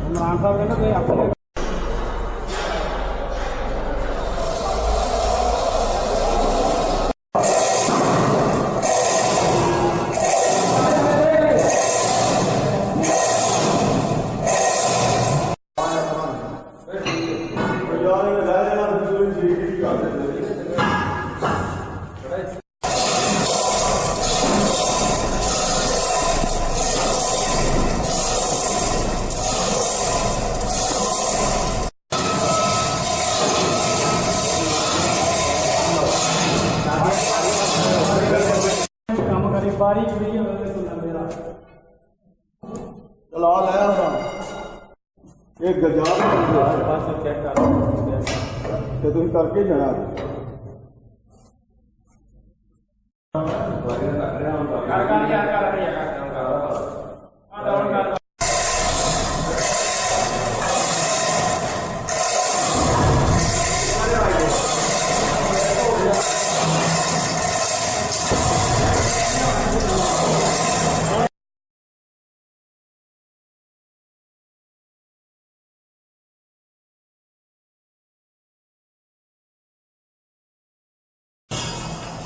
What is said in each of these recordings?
ਇਮਰਾਨ ਸਾਹਿਬ ਕਹਿੰਦੇ ਤੁਸੀਂ ਆਪਣੇ बारी चुड़ी चला लाया एक गजार तुम करके जाना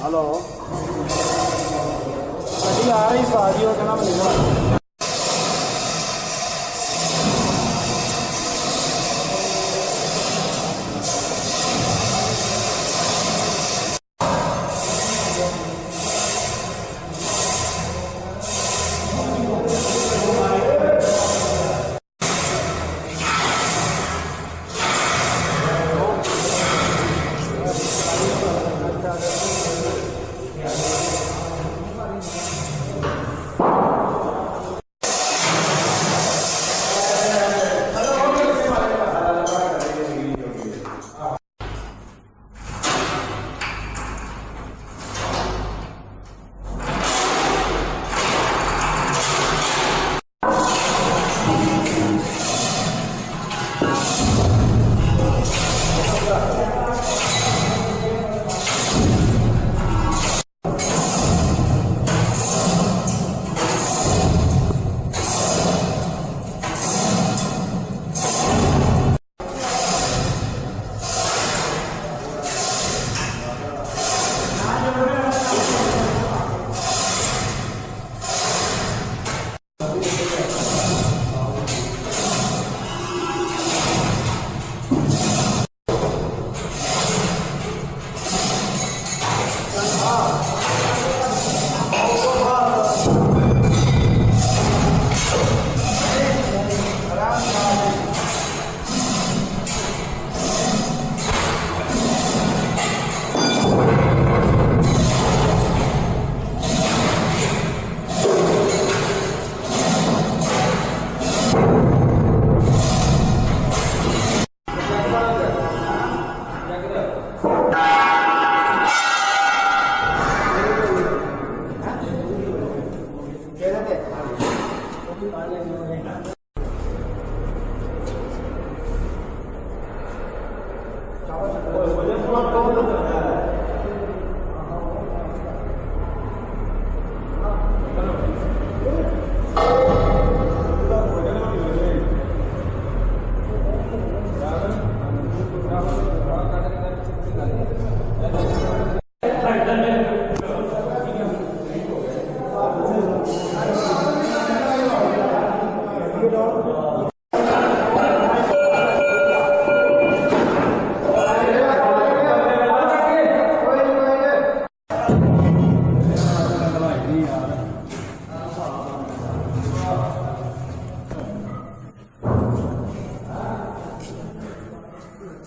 हेलो गड्डी आ रही साजी और कहना निकला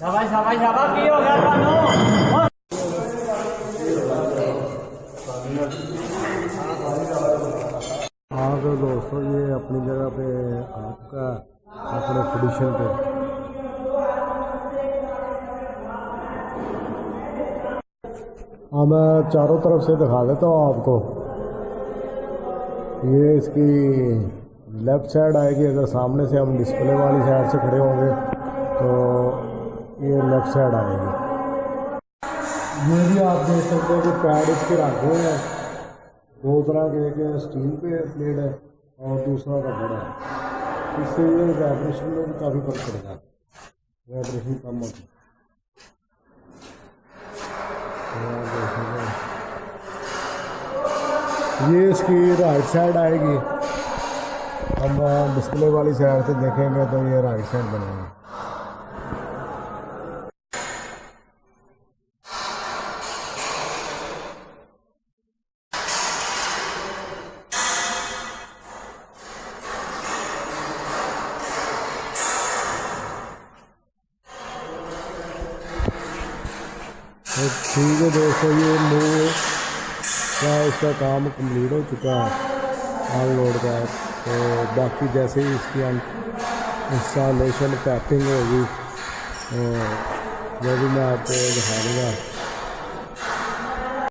शाबाश शाबाश शाबाश की हो गया हाँ तो दोस्तों ये अपनी जगह पे आपका अपने पोजीशन पे हाँ, मैं चारों तरफ से दिखा देता हूँ आपको। ये इसकी लेफ़्ट साइड आएगी, अगर सामने से हम डिस्प्ले वाली साइड से खड़े होंगे तो ये लेफ़्ट साइड आएगी। ये भी आप देख सकते हैं कि पैड इसके रखे हुए हैं, दो तरह के, एक स्टील पे प्लेट है और दूसरा रबड़ है। इससे ये वाइब्रेशन में भी काफ़ी फर्क पड़ता है, वाइब्रेशन कम होती है। ये इसकी राइट साइड आएगी, हम डिस्प्ले वाली साइड से देखेंगे तो ये राइट साइड बनेगी। तो ठीक है दोस्तों, ये मूव का इसका काम कंप्लीट हो चुका है अनलोड का। तो बाकी जैसे ही इसकी इंस्टॉलेशन पैकिंग होगी तो वो भी मैं आपको दिखा दूँगा।